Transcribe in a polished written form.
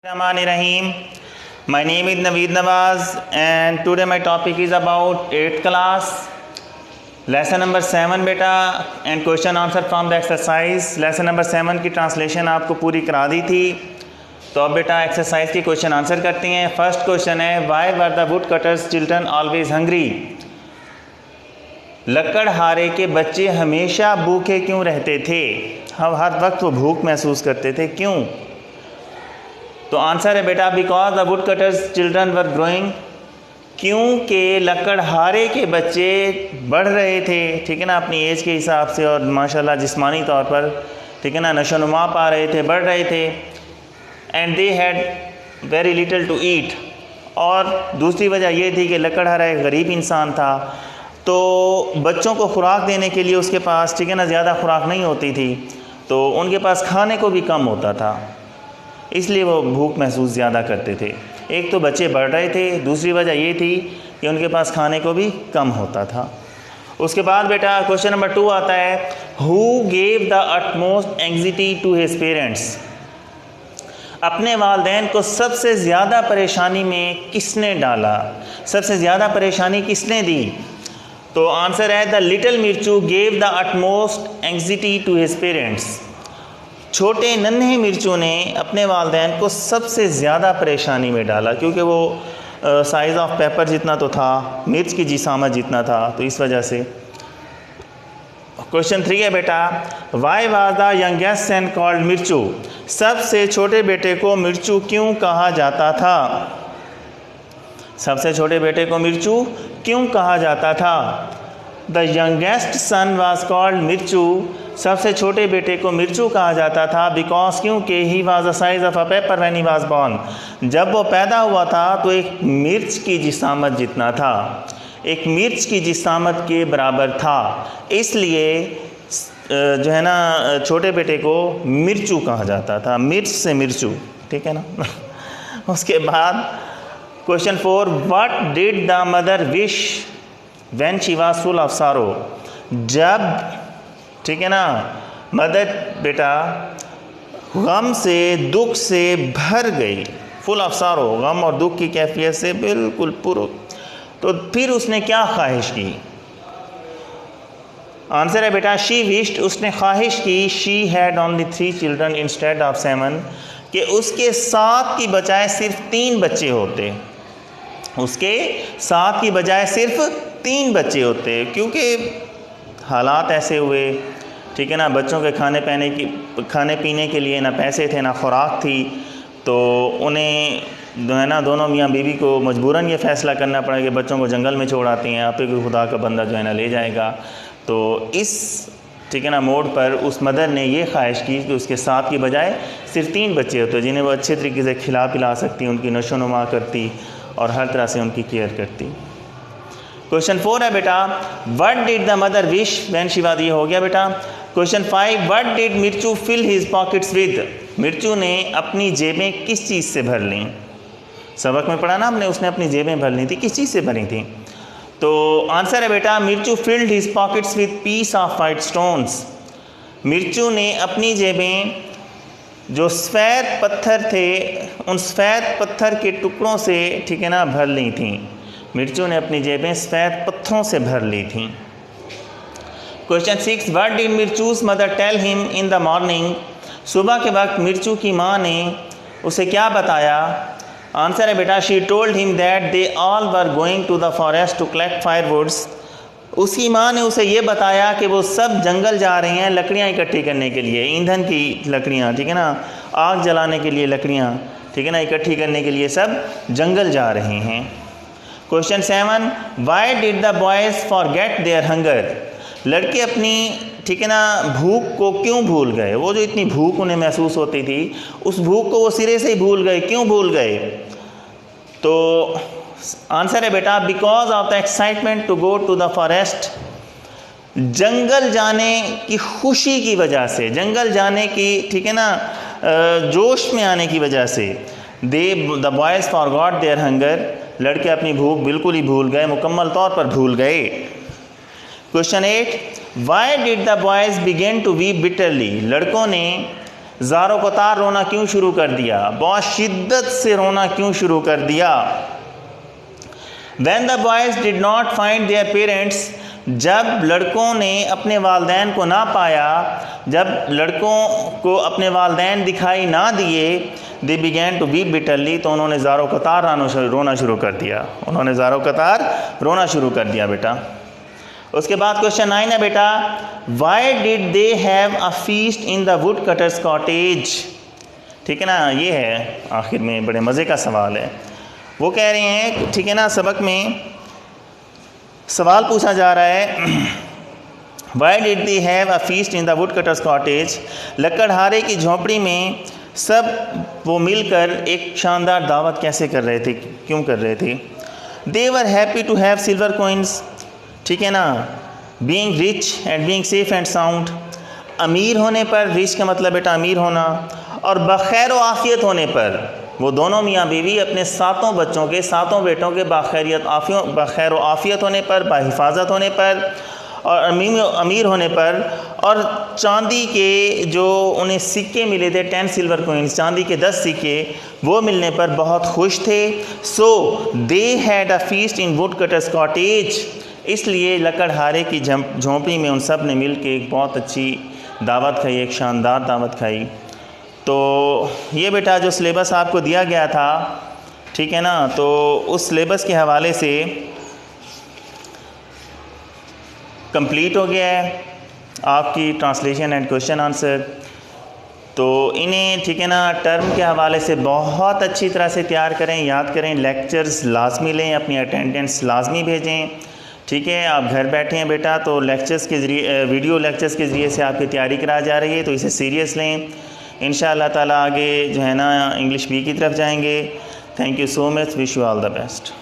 Rahim. My name is Naveed Nawaz and today my topic is about 8th class, lesson number 7 beta and question answer from the exercise. Lesson number 7 की translation आपको पूरी करा दी थी, तो अब बेटा exercise की क्वेश्चन आंसर करते हैं। फर्स्ट क्वेश्चन है, why were the wood cutters children always hungry? लकड़हारे के बच्चे हमेशा भूखे क्यों रहते थे? हर वक्त वो भूख महसूस करते थे, क्यों? तो आंसर है बेटा, because the wood cutters children were growing, क्योंकि लकड़हारे के बच्चे बढ़ रहे थे, ठीक है ना, अपनी एज के हिसाब से और माशाल्लाह जिस्मानी तौर पर, ठीक है ना, नशोनुमा पा रहे थे, बढ़ रहे थे। And they had very little to eat, और दूसरी वजह यह थी कि लकड़हारा एक गरीब इंसान था, तो बच्चों को खुराक देने के लिए उसके पास, ठीक है ना, ज़्यादा खुराक नहीं होती थी, तो उनके पास खाने को भी कम होता था, इसलिए वो भूख महसूस ज़्यादा करते थे। एक तो बच्चे बढ़ रहे थे, दूसरी वजह ये थी कि उनके पास खाने को भी कम होता था। उसके बाद बेटा क्वेश्चन नंबर 2 आता है, who gave the utmost anxiety to his parents? अपने वालिदैन को सबसे ज़्यादा परेशानी में किसने डाला, सबसे ज़्यादा परेशानी किसने दी? तो आंसर है, the little Mirchu gave the utmost anxiety to his parents. छोटे नन्हे मिर्चू ने अपने वालिदैन को सबसे ज़्यादा परेशानी में डाला, क्योंकि वो साइज़ ऑफ पेपर जितना तो था, मिर्च की जिसामत जितना था, तो इस वजह से। क्वेश्चन 3 है बेटा, why was the youngest son called Mirchu? सबसे छोटे बेटे को मिर्चू क्यों कहा जाता था? सबसे छोटे बेटे को मिर्चू क्यों कहा जाता था? The youngest son was called Mirchu, सबसे छोटे बेटे को मिर्चू कहा जाता था, बिकॉज क्योंकि he was the size of a paper when he was born. जब वो पैदा हुआ था तो एक मिर्च की जिसामत जितना था, एक मिर्च की जिसामत के बराबर था, इसलिए जो है ना छोटे बेटे को मिर्चू कहा जाता था, मिर्च से मिर्चू, ठीक है ना। उसके बाद question 4, what did the mother wish when she was full of sorrow? जब, ठीक है ना, मदर बेटा गम से, दुख से भर गई, फुल ऑफ सॉरो, गम और दुख की कैफियत से बिल्कुल पुर, तो फिर उसने क्या ख्वाहिश की? आंसर है बेटा, शी विश्ड, उसने ख्वाहिश की, she had only 3 children instead of 7, कि उसके 7 की बजाय सिर्फ 3 बच्चे होते, उसके 7 की बजाय सिर्फ 3 बच्चे होते, क्योंकि हालात ऐसे हुए, ठीक है ना, बच्चों के खाने पीने के लिए ना पैसे थे ना खुराक थी, तो उन्हें जो है ना दोनों मियाँ बीवी को मजबूरन ये फ़ैसला करना पड़ा कि बच्चों को जंगल में छोड़ आते हैं, आप ही खुदा का बंदा जो है ना ले जाएगा। तो इस, ठीक है ना, मोड़ पर उस मदर ने ये ख्वाहिश की कि उसके 7 की बजाय सिर्फ 3 बच्चे होते, जिन्हें वो अच्छे तरीके से खिला पिला सकती, उनकी नशोनुमा करती और हर तरह से उनकी केयर करती। क्वेश्चन 4 है बेटा, what did the mother wish when she was, ये हो गया बेटा। Question 5, what did Mirchu fill his pockets with? Mirchu ने अपनी जेबें किस चीज़ से भर लीं? सबक में पढ़ा ना हमने, उसने अपनी जेबें भर ली थी, किस चीज़ से भरी थी? तो आंसर है बेटा, Mirchu filled his pockets with piece of white stones. Mirchu ने अपनी जेबें जो सफ़ेद पत्थर थे, उन सफ़ेद पत्थर के टुकड़ों से, ठीक है ना, भर ली थी। मिर्चू ने अपनी जेबें सफ़ेद पत्थरों से भर ली थीं। Question 6, what did Mirchu's mother tell him in the morning? सुबह के वक्त मिर्चू की माँ ने उसे क्या बताया? आंसर है बेटा, she told him that they all were going to the forest to collect firewoods. उसकी माँ ने उसे ये बताया कि वो सब जंगल जा रहे हैं लकड़ियाँ इकट्ठी करने के लिए, ईंधन की लकड़ियाँ, ठीक है ना, आग जलाने के लिए लकड़ियाँ, ठीक है ना, इकट्ठी करने के लिए सब जंगल जा रहे हैं। Question 7, why did the boys forget their hunger? लड़के अपनी, ठीक है ना, भूख को क्यों भूल गए? वो जो इतनी भूख उन्हें महसूस होती थी, उस भूख को वो सिरे से ही भूल गए, क्यों भूल गए? तो आंसर है बेटा, because of the excitement to go to the forest. जंगल जाने की खुशी की वजह से, जंगल जाने की, ठीक है ना, जोश में आने की वजह से, the boys forgot their hunger, लड़के अपनी भूख बिल्कुल ही भूल गए, मुकम्मल तौर पर भूल गए। Question 8, why did the boys begin to weep bitterly? लड़कों ने ज़ारो कतार रोना क्यों शुरू कर दिया, बहुत शिद्दत से रोना क्यों शुरू कर दिया। When the boys did not find their parents, जब लड़कों ने अपने वालदैन को ना पाया, जब लड़कों को अपने वालदैन दिखाई ना दिए, they began to weep bitterly, तो उन्होंने ज़ारो कतार रोना शुरू कर दिया, उन्होंने ज़ारो कतार रोना शुरू कर दिया बेटा। उसके बाद क्वेश्चन 9 है बेटा, Y did they have a feast in the wood cutters cottage. ठीक है ना, ये है आखिर में बड़े मज़े का सवाल है। वो कह रहे हैं, ठीक है ना, सबक में सवाल पूछा जा रहा है, why did they have a feast in the wood cutters cottage, लकड़हारे की झोंपड़ी में सब वो मिलकर एक शानदार दावत कैसे कर रहे थे, क्यों कर रहे थे। They were happy to have silver coins, ठीक है ना, being rich and being safe and sound, अमीर होने पर, रिच का मतलब बेटा अमीर होना, और बखैर व आफियत होने पर, वो दोनों मियाँ बीवी अपने 7 बच्चों के 7 बेटों के बखैर व आफियत होने पर, बाहिफाजत होने पर, और अमीर होने पर, और चांदी के जो उन्हें सिक्के मिले थे 10 सिल्वर कॉइन्स, चांदी के 10 सिक्के, वो मिलने पर बहुत खुश थे। So they had a feast in wood cutters cottage, इसलिए लकड़हारे की झोंपड़ी में उन सब ने मिल के एक बहुत अच्छी दावत खाई, एक शानदार दावत खाई। तो ये बेटा जो सिलेबस आपको दिया गया था, ठीक है ना, तो उस सिलेबस के हवाले से कंप्लीट हो गया है आपकी ट्रांसलेशन एंड क्वेश्चन आंसर। तो इन्हें, ठीक है ना, टर्म के हवाले से बहुत अच्छी तरह से तैयार करें, याद करें, लेक्चर्स लाजमी लें, अपनी अटेंडेंस लाजमी भेजें। ठीक है, आप घर बैठे हैं बेटा, तो लेक्चर्स के ज़रिए, वीडियो लेक्चर्स के ज़रिए से आपकी तैयारी करा जा रही है, तो इसे सीरियस लें। इंशाअल्लाह ताला आगे जो है ना इंग्लिश बी की तरफ जाएंगे। Thank you so much, wish you all the best.